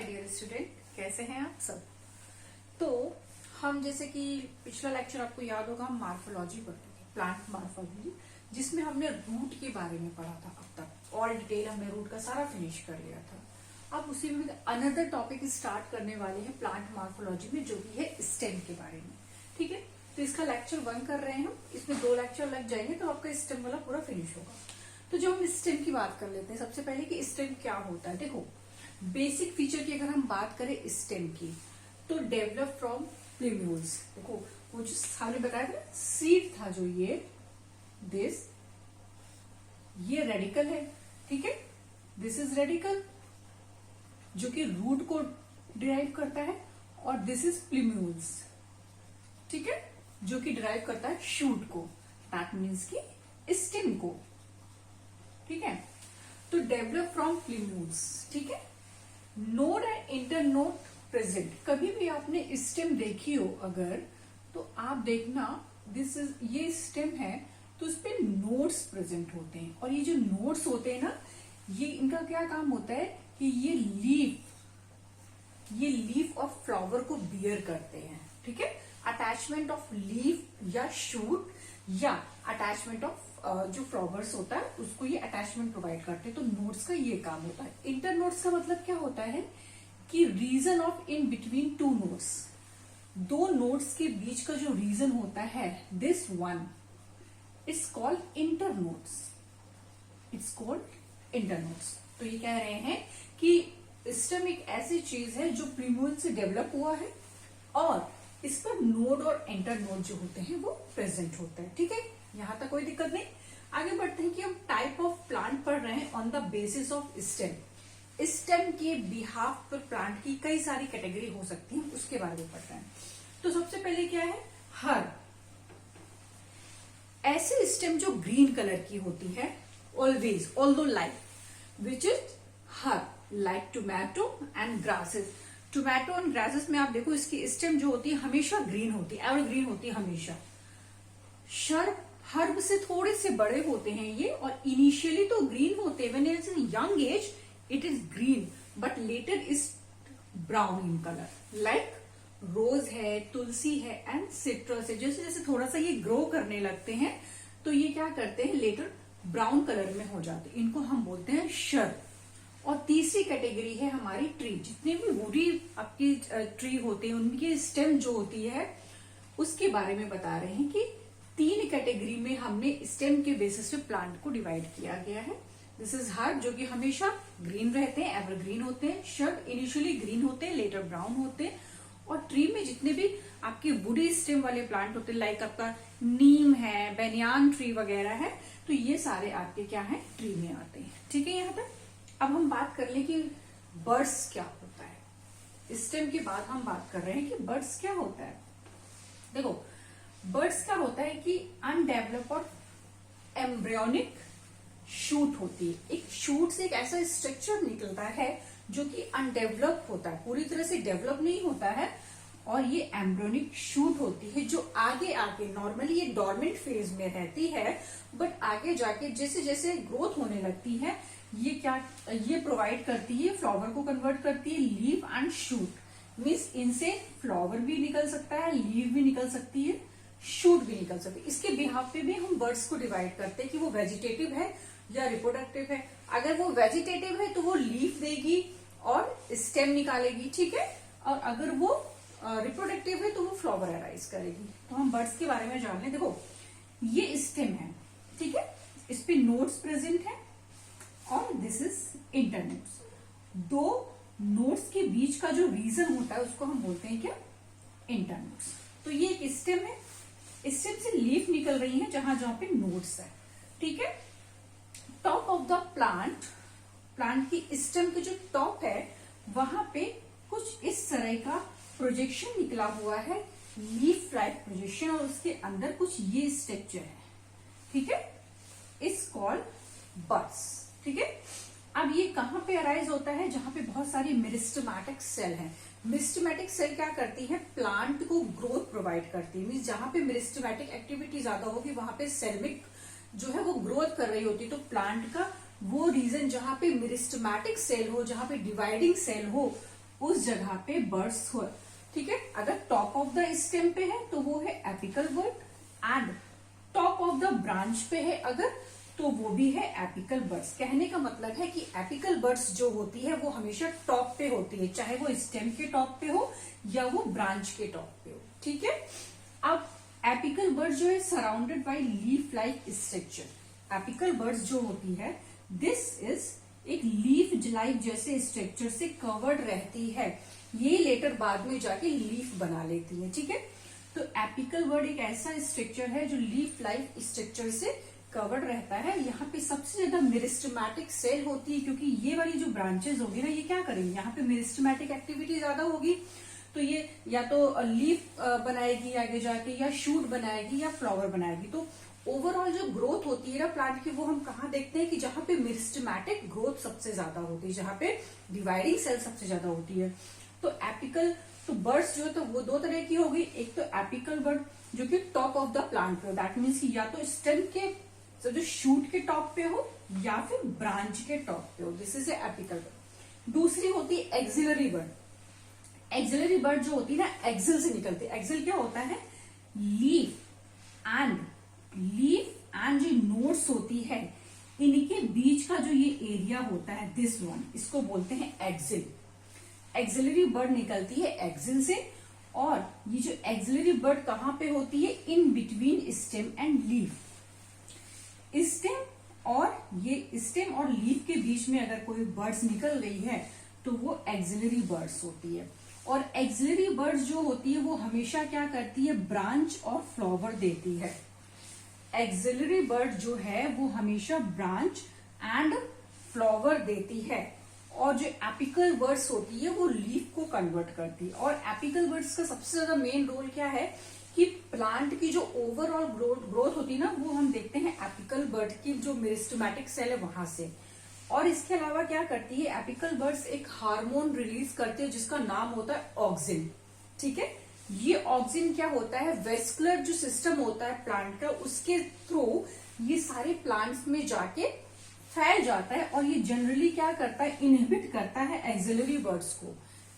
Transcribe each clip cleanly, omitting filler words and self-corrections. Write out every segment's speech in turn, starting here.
Dear student, कैसे हैं आप सब। तो हम जैसे कि पिछला लेक्चर आपको याद होगा, हम मार्फोलॉजी पढ़ते थे, प्लांट मार्फोलॉजी, जिसमें हमने रूट के बारे में पढ़ा था। अब तक ऑल डिटेल हमने रूट का सारा फिनिश कर लिया था। अब उसी में अनदर टॉपिक स्टार्ट करने वाले हैं प्लांट मार्फोलॉजी में, जो भी है स्टेम के बारे में। ठीक है, तो इसका लेक्चर 1 कर रहे हैं हम। इसमें 2 लेक्चर लग जाएंगे तो आपका स्टेम वाला पूरा फिनिश होगा। तो जो हम स्टेम की बात कर लेते हैं सबसे पहले कि स्टेम क्या होता है। देखो, बेसिक फीचर की अगर हम बात करें स्टेम की, तो डेवलप फ्रॉम प्लीम्यूल्स। देखो, वो जो हमने बताया था सीड था, जो ये रेडिकल है। ठीक है, दिस इज रेडिकल जो कि रूट को डिराइव करता है, और दिस इज प्लीम्यूल्स, ठीक है, जो कि डिराइव करता है शूट को, दैट मीन्स की स्टेम को। ठीक है, तो डेवलप फ्रॉम प्लीम्यूल्स। ठीक है, नोड एंड इंटरनोड प्रेजेंट। कभी भी आपने स्टेम देखी हो अगर, तो आप देखना दिस इज, ये स्टेम है तो इस पे नोड्स प्रेजेंट होते हैं, और ये जो नोड्स होते हैं ना, ये इनका क्या काम होता है कि ये लीफ ऑफ फ्लावर को बियर करते हैं। ठीक है, अटैचमेंट ऑफ लीफ या शूट या अटैचमेंट ऑफ जो फ्लावर्स होता है उसको ये अटैचमेंट प्रोवाइड करते हैं। तो नोड्स का ये काम होता है। इंटरनोड्स का मतलब क्या होता है कि region of in between 2 nodes, 2 nodes के बीच का जो रीजन होता है, this one it's called internodes. It's called internodes. तो ये कह रहे हैं कि स्टेम एक ऐसी चीज है जो प्रीम्यूल से डेवलप हुआ है, और इस पर नोड और इंटरनोड जो होते हैं वो प्रेजेंट होते हैं। ठीक है, यहां तक कोई दिक्कत नहीं। आगे बढ़ते हैं कि हम टाइप ऑफ प्लांट पढ़ रहे हैं on the basis of stem. Stem के बिहाफ पर प्लांट की कई सारी कैटेगरी हो सकती है, उसके बारे में पढ़ रहे हैं। तो सबसे पहले क्या है, हर ऐसे स्टेम जो ग्रीन कलर की होती है, always although like, which is her, like tomato and grasses. Tomato and grasses में आप देखो, इसकी स्टेम जो होती है हमेशा ग्रीन होती है, एवरग्रीन होती है हमेशा। हर्ब से थोड़े से बड़े होते हैं ये, और इनिशियली तो ग्रीन होते हैं, when it's in young age it is green, but later is brown in colour, like rose है, तुलसी है एंड सिट्रस है। जैसे जैसे थोड़ा सा ये ग्रो करने लगते हैं तो ये क्या करते हैं, लेटर ब्राउन कलर में हो जाते हैं। इनको हम बोलते हैं शर्ब। और तीसरी कैटेगरी है हमारी ट्री। जितने भी वुडी आपकी ट्री होते हैं, उनकी स्टेम जो होती है उसके बारे में बता रहे हैं कि 3 कैटेगरी में हमने स्टेम के बेसिस पे प्लांट को डिवाइड किया गया है। दिस इज हर्ब, जो कि हमेशा ग्रीन रहते हैं, एवरग्रीन होते हैं। शर्ब इनिशियली ग्रीन होते हैं, लेटर ब्राउन होते हैं। और ट्री में जितने भी आपके वुडी स्टेम वाले प्लांट होते हैं, लाइक आपका नीम है, बेनियान ट्री वगैरह है, तो ये सारे आपके क्या है, ट्री में आते हैं। ठीक है, यहाँ तक। अब हम बात कर ले कि बर्ड्स क्या होता है। स्टेम के बाद हम बात कर रहे हैं कि बर्ड्स क्या होता है। देखो, बर्ड्स क्या होता है कि अनडेवलप और एम्ब्रियोनिक शूट होती है। एक शूट से एक ऐसा स्ट्रक्चर निकलता है जो कि अनडेवलप होता है, पूरी तरह से डेवलप नहीं होता है, और ये एम्ब्रियोनिक शूट होती है जो आगे आगे, नॉर्मली ये डोरमेंट फेज में रहती है, बट आगे जाके जैसे जैसे ग्रोथ होने लगती है, ये प्रोवाइड करती है, फ्लावर को कन्वर्ट करती है लीफ एंड शूट। मीन्स इनसे फ्लावर भी निकल सकता है, लीफ भी निकल सकती है, शूट भी निकल सकती है। इसके बिहाफ पे भी हम बर्ड्स को डिवाइड करते हैं कि वो वेजिटेटिव है या रिप्रोडक्टिव है। अगर वो वेजिटेटिव है तो वो लीफ देगी और स्टेम निकालेगी। ठीक है, और अगर वो रिप्रोडक्टिव है तो वो फ्लावर अराइज करेगी। तो हम बर्ड्स के बारे में जान लें। देखो, ये स्टेम है, ठीक है, इस पे नोड्स प्रेजेंट है, और दिस इज इंटरनोड्स। 2 नोड्स के बीच का जो रीजन होता है उसको हम बोलते हैं क्या, इंटरनोड्स। तो ये एक स्टेम है, स्टेम से लीफ निकल रही है जहां जहां पे नोड्स है। ठीक है, टॉप ऑफ द प्लांट की स्टेम के जो टॉप है वहां पे कुछ इस तरह का प्रोजेक्शन निकला हुआ है, लीफ लाइक प्रोजेक्शन, और उसके अंदर कुछ ये स्ट्रक्चर है। ठीक है, इट्स कॉल्ड बड्स। ठीक है, अब ये कहां पे अराइज होता है, जहां पे बहुत सारी मेरिस्टेमेटिक सेल हैं। मेरिस्टेमेटिक सेल क्या करती है, प्लांट को ग्रोथ प्रोवाइड करती है। मीन्स जहां पे मेरिस्टेमेटिक एक्टिविटी ज्यादा होगी वहां पे सेल्मिक जो है वो ग्रोथ कर रही होती। तो प्लांट का वो रीजन जहां पे मेरिस्टेमेटिक सेल हो, जहां पे डिवाइडिंग सेल हो, उस जगह पे बर्ड्स हो, ठीक है। अगर टॉप ऑफ द स्टेम पे है तो वो है apical bud, and top of the branch पे है अगर, तो वो भी है एपिकल बर्ड्स। कहने का मतलब है कि एपिकल बर्ड्स जो होती है वो हमेशा टॉप पे होती है, चाहे वो स्टेम के टॉप पे हो या वो ब्रांच के टॉप पे हो, ठीक है। अब एपिकल बर्ड जो है surrounded by leaf like structure. Apical birds जो होती है दिस इज एक लीफ लाइक जैसे स्ट्रक्चर से कवर्ड रहती है, ये लेटर बाद में जाके लीफ बना लेती है, ठीक है। तो एपिकल बर्ड एक ऐसा स्ट्रक्चर है जो लीफ लाइक स्ट्रक्चर से कवर्ड रहता है। यहाँ पे सबसे ज्यादा मेरिस्टेमेटिक सेल होती है, क्योंकि ये वाली जो ब्रांचेस होगी ना, ये क्या करेंगे, यहाँ पे मेरिस्टेमेटिक एक्टिविटी ज्यादा होगी, तो ये या तो लीफ बनाएगी आगे जाके, या शूट बनाएगी, या फ्लावर बनाएगी। तो ओवरऑल जो ग्रोथ होती है ना प्लांट की, वो हम कहाँ देखते हैं कि जहाँ पे मेरिस्टेमेटिक ग्रोथ सबसे ज्यादा होती है, जहाँ पे डिवाइडिंग सेल सबसे ज्यादा होती है। तो एपिकल तो बर्ड्स जो है तो वो दो तरह की होगी, एक तो एपिकल बर्ड जो कि टॉप ऑफ द प्लांट पे हो, दैट मीन्स कि या तो स्टेम के जो शूट के टॉप पे हो या फिर ब्रांच के टॉप पे हो, दिस इज एपिकल बर्ड। दूसरी होती है एक्सिलरी बर्ड। एक्सिलरी बर्ड जो होती है ना, एक्सिल से निकलती है। एक्सिल क्या होता है, लीफ एंड जो नोड्स होती है, इनके बीच का जो ये एरिया होता है, दिस वन, इसको बोलते हैं एक्सिल। एक्सिलरी बर्ड निकलती है एक्सिल से, और ये जो एक्सिलरी बर्ड कहां पे होती है, in between stem and leaf. Stem और लीफ के बीच में अगर कोई बर्ड्स निकल रही है तो वो एक्सिलरी बर्ड्स होती है। और एक्सिलरी बर्ड्स जो होती है वो हमेशा क्या करती है, ब्रांच और फ्लावर देती है। एक्सिलरी बर्ड जो है वो हमेशा ब्रांच एंड फ्लावर देती है, और जो एपिकल बर्ड्स होती है वो लीफ को कन्वर्ट करती है। और एपिकल बर्ड्स का सबसे ज्यादा मेन रोल क्या है कि प्लांट की जो ओवरऑल ग्रोथ होती है ना, वो हम देखते हैं एपिकल बर्ड की जो मेरिस्टेमेटिक सेल है वहां से। और इसके अलावा क्या करती है, एपिकल बर्ड्स एक हार्मोन रिलीज करते हैं जिसका नाम होता है ऑक्सिन, ठीक है। ये ऑक्सिन क्या होता है, वेस्कुलर जो सिस्टम होता है प्लांट का, उसके थ्रू ये सारे प्लांट्स में जाके फैल जाता है, और ये जनरली क्या करता है, इनहिबिट करता है एक्सिलरी बर्ड्स को।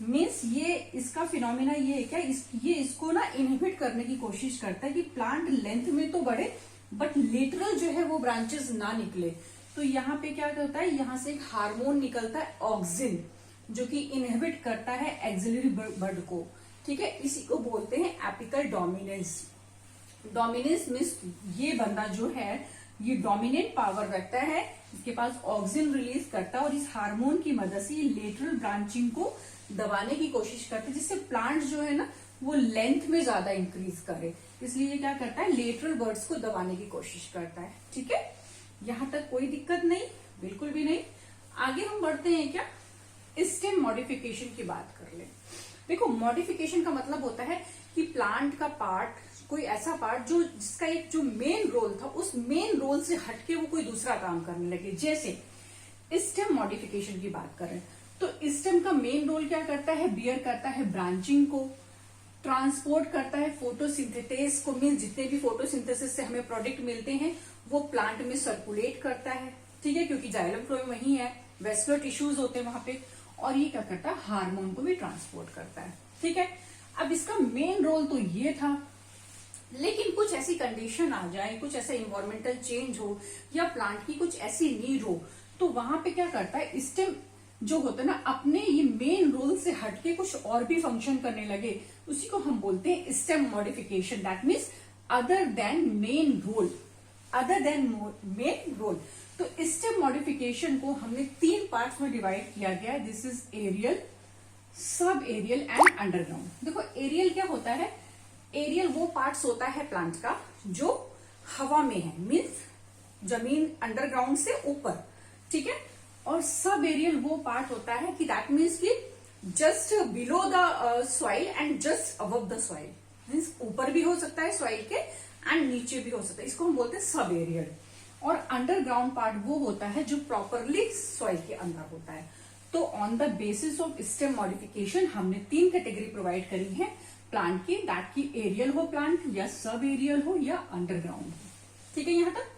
मीन्स ये इसका फिनोमिना ये है क्या, ये इसको ना इनहिबिट करने की कोशिश करता है कि प्लांट लेंथ में तो बढ़े बट लेटरल जो है वो ब्रांचेस ना निकले। तो यहाँ पे क्या करता है, यहाँ से एक हार्मोन निकलता है ऑक्सिन, जो कि इनहिबिट करता है एक्सिलरी बर्ड को, ठीक है। इसी को बोलते हैं एपिकल डोमिनेंस। डोमिनेंस मीन्स ये बंदा जो है ये डोमिनेंट पावर रखता है, इसके पास ऑक्सिन रिलीज करता है, और इस हार्मोन की मदद से ये लेटरल ब्रांचिंग को दबाने की कोशिश करते हैं, जिससे प्लांट जो है ना वो लेंथ में ज्यादा इंक्रीज करे। इसलिए क्या करता है, लेटरल बर्ड्स को दबाने की कोशिश करता है, ठीक है। यहां तक कोई दिक्कत नहीं, बिल्कुल भी नहीं। आगे हम बढ़ते हैं क्या, स्टेम मॉडिफिकेशन की बात कर ले। देखो, मॉडिफिकेशन का मतलब होता है कि प्लांट का पार्ट, कोई ऐसा पार्ट जो जिसका एक जो मेन रोल था, उस मेन रोल से हटके वो कोई दूसरा काम करने लगे। जैसे स्टेम मॉडिफिकेशन की बात करें तो स्टेम का मेन रोल क्या करता है, बियर करता है ब्रांचिंग को, ट्रांसपोर्ट करता है फोटोसिंथेसिस को, मीन जितने भी फोटोसिंथेसिस से हमें प्रोडक्ट मिलते हैं वो प्लांट में सर्कुलेट करता है, ठीक है, क्योंकि जाइलम फ्लोएम वही है, वेस्कुलर टिश्यूज होते हैं वहां पे। और ये क्या करता है, हार्मोन को भी ट्रांसपोर्ट करता है, ठीक है। अब इसका मेन रोल तो ये था, लेकिन कुछ ऐसी कंडीशन आ जाए, कुछ ऐसा इन्वायरमेंटल चेंज हो, या प्लांट की कुछ ऐसी नीड हो, तो वहां पे क्या करता है, स्टेम जो होता है ना, अपने ये मेन रोल से हटके कुछ और भी फंक्शन करने लगे, उसी को हम बोलते हैं stem modification. That means other than main role, other than main role. तो स्टेम मॉडिफिकेशन को हमने 3 पार्ट्स में डिवाइड किया गया है। This is aerial, sub aerial and underground. देखो, एरियल क्या होता है, एरियल वो पार्ट्स होता है प्लांट का जो हवा में है, मीन्स जमीन अंडरग्राउंड से ऊपर, ठीक है। और सब एरियल वो पार्ट होता है कि दैट मीन्स कि just below the soil and just above the soil, means ऊपर भी हो सकता है सॉइल के एंड नीचे भी हो सकता है, इसको हम बोलते हैं सब एरियल। और अंडरग्राउंड पार्ट वो होता है जो प्रॉपरली सॉइल के अंदर होता है। तो on the basis of stem modification हमने 3 कैटेगरी प्रोवाइड करी है प्लांट की, दैट की एरियल हो प्लांट, या सब एरियल हो, या अंडरग्राउंड हो, ठीक है यहां तक।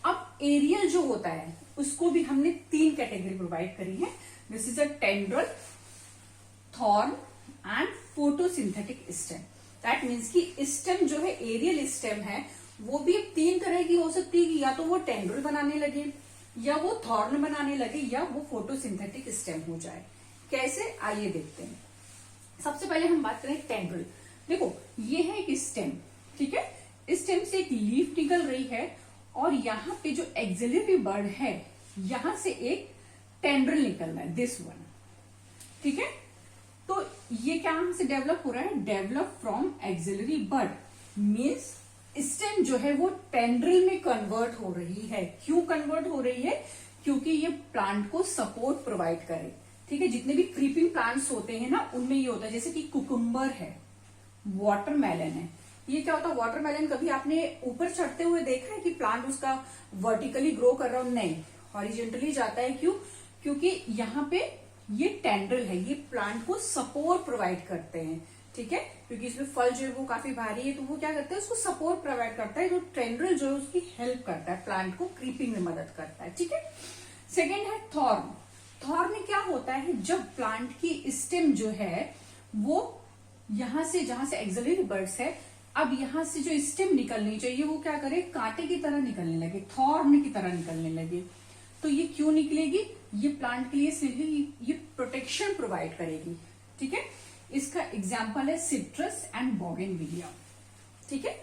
अब एरियल जो होता है उसको भी हमने 3 कैटेगरी प्रोवाइड करी है। This is a tendril, thorn and photosynthetic stem. That means कि स्टेम जो है, एरियल स्टेम है, वो भी अब 3 तरह की हो सकती है कि या तो वो टेंड्रिल बनाने लगे, या वो थॉर्न बनाने लगे, या वो फोटोसिंथेटिक स्टेम हो जाए। कैसे, आइए देखते हैं। सबसे पहले हम बात करें टेंड्रिल। देखो ये है एक स्टेम, ठीक है, स्टेम से एक लीफ निकल रही है और यहाँ पे जो एक्सिलरी बड है, यहां से एक टेंड्रिल निकलना है, दिस वन, ठीक है। तो ये क्या से डेवलप हो रहा है, develop from axillary bud, means stem जो है वो टेंड्रिल में कन्वर्ट हो रही है। क्यों कन्वर्ट हो रही है, क्योंकि ये प्लांट को सपोर्ट प्रोवाइड करे, ठीक है। जितने भी क्रीपिंग प्लांट्स होते हैं ना, उनमें ये होता है, जैसे कि कुकुम्बर है, वाटरमेलन है। ये क्या होता है, वाटरमेलन कभी आपने ऊपर चढ़ते हुए देखा है कि प्लांट उसका वर्टिकली ग्रो कर रहा हो? नहीं, हॉरिजेंटली जाता है। क्यों? क्योंकि यहाँ पे ये टेंड्रिल है, ये प्लांट को सपोर्ट प्रोवाइड करते हैं, ठीक है। क्योंकि इसमें फल जो है वो काफी भारी है, तो वो क्या करते हैं, उसको सपोर्ट प्रोवाइड करता है। जो टेंड्रिल जो है उसकी हेल्प करता है, प्लांट को क्रीपिंग में मदद करता है, ठीक है। सेकेंड है थॉर्न। थॉर्न में क्या होता है, जब प्लांट की स्टेम जो है वो यहां से, जहां से एक्सिलरी बड्स है, अब यहां से जो स्टेम निकलनी चाहिए वो क्या करे, कांटे की तरह निकलने लगे, थॉर्न की तरह निकलने लगे। तो ये क्यों निकलेगी, ये प्लांट के लिए ये प्रोटेक्शन प्रोवाइड करेगी, ठीक है। इसका एग्जाम्पल है सिट्रस एंड बोगेनविलिया, ठीक है।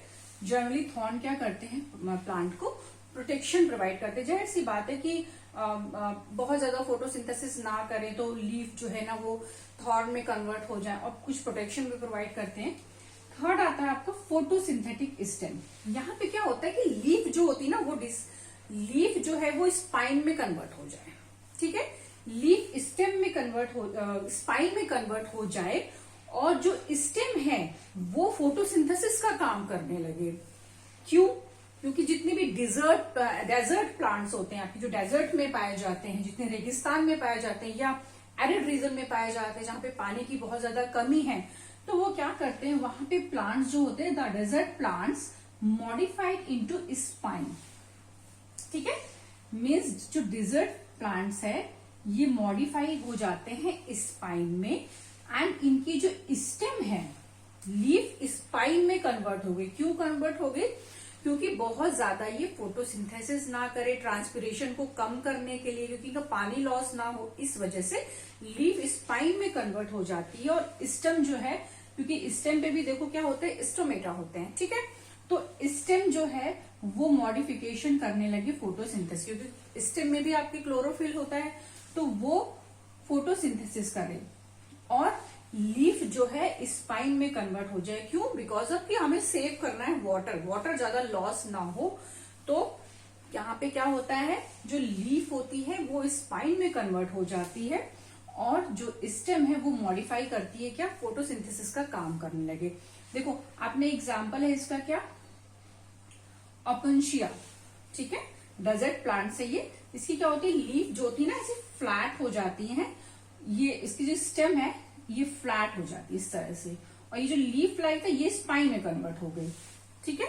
जनरली थॉर्न क्या करते हैं, प्लांट को प्रोटेक्शन प्रोवाइड करते हैं। जाहिर सी बात है कि बहुत ज्यादा फोटोसिंथेसिस ना करें तो लीफ जो है ना वो थॉर्न में कन्वर्ट हो जाए, और कुछ प्रोटेक्शन भी प्रोवाइड करते हैं। थर्ड आता है आपका फोटोसिंथेटिक स्टेम। यहाँ पे क्या होता है कि लीफ जो होती है ना, वो लीफ जो है वो स्पाइन में कन्वर्ट हो जाए, ठीक है। लीफ स्टेम में कन्वर्ट हो, स्पाइन में कन्वर्ट हो जाए, और जो स्टेम है वो फोटोसिंथेसिस का काम करने लगे। क्यों? क्योंकि जितने भी डेजर्ट प्लांट्स होते हैं आपके, जो डेजर्ट में पाए जाते हैं, जितने रेगिस्तान में पाए जाते हैं या एरिड रीजन में पाए जाते हैं, जहां पे पानी की बहुत ज्यादा कमी है, तो वो क्या करते हैं, वहां पे प्लांट्स जो होते हैं, the desert plants modified into spine, ठीक है। मीन्स जो डेजर्ट प्लांट्स है ये मॉडिफाई हो जाते हैं स्पाइन में, एंड इनकी जो स्टेम है, लीफ स्पाइन में कन्वर्ट हो गई। क्यों कन्वर्ट हो गई? क्योंकि बहुत ज्यादा ये फोटोसिंथेसिस ना करे, ट्रांसपिरेशन को कम करने के लिए, क्योंकि इनका पानी लॉस ना हो, इस वजह से लीफ स्पाइन में कन्वर्ट हो जाती है। और स्टेम जो है, क्योंकि स्टेम पे भी देखो क्या होते हैं, स्टोमेटा होते हैं, ठीक है। तो स्टेम जो है वो मॉडिफिकेशन करने लगे फोटोसिंथेसिस, क्योंकि स्टेम में भी आपके क्लोरोफिल होता है, तो वो फोटोसिंथेसिस करे, और लीफ जो है स्पाइन में कन्वर्ट हो जाए। क्यों? बिकॉज ऑफ कि हमें सेव करना है वाटर ज्यादा लॉस ना हो। तो यहाँ पे क्या होता है, जो लीफ होती है वो स्पाइन में कन्वर्ट हो जाती है, और जो स्टेम है वो मॉडिफाई करती है, क्या, फोटोसिंथेसिस का काम करने लगे। देखो आपने एग्जाम्पल है इसका, क्या, ओपेनशिया, ठीक है, डेजर्ट प्लांट से ये, इसकी क्या होती है, लीफ जो होती है ना ऐसे फ्लैट हो जाती है, ये इसकी जो स्टेम है ये फ्लैट हो जाती है इस तरह से, और ये जो लीफ लाइक है ये स्पाइन में कन्वर्ट हो गई, ठीक है।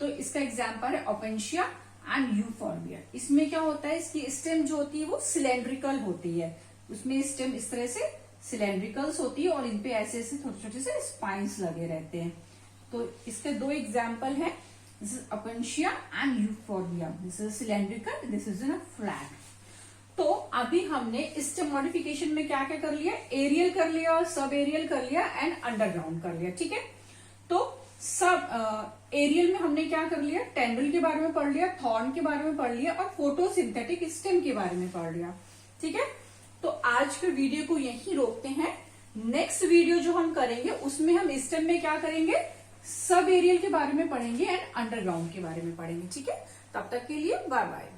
तो इसका एग्जाम्पल है ओपेनशिया एंड यूफॉर्बिया। इसमें क्या होता है, इसकी स्टेम जो होती है वो सिलेंड्रिकल होती है, उसमें स्टेम इस तरह से सिलेंड्रिकल्स होती है, और इनपे ऐसे ऐसे छोटे छोटे से स्पाइन्स लगे रहते हैं। तो इसके 2 एग्जाम्पल है, this is Opuntia and Euphorbia, this is cylindrical, this is in flat. तो अभी हमने स्टेम मॉडिफिकेशन में क्या क्या कर लिया, एरियल कर लिया, सब एरियल कर लिया, एंड अंडरग्राउंड कर लिया, ठीक है। तो सब एरियल में हमने क्या कर लिया, टेंड्रिल के बारे में पढ़ लिया, थॉर्न के बारे में पढ़ लिया, और फोटोसिंथेटिक स्टेम के बारे में पढ़ लिया, ठीक है। तो आज के वीडियो को यहीं रोकते हैं। नेक्स्ट वीडियो जो हम करेंगे उसमें हम स्टेम में क्या करेंगे, सब एरियल के बारे में पढ़ेंगे एंड अंडरग्राउंड के बारे में पढ़ेंगे, ठीक है। तब तक के लिए बाय बाय।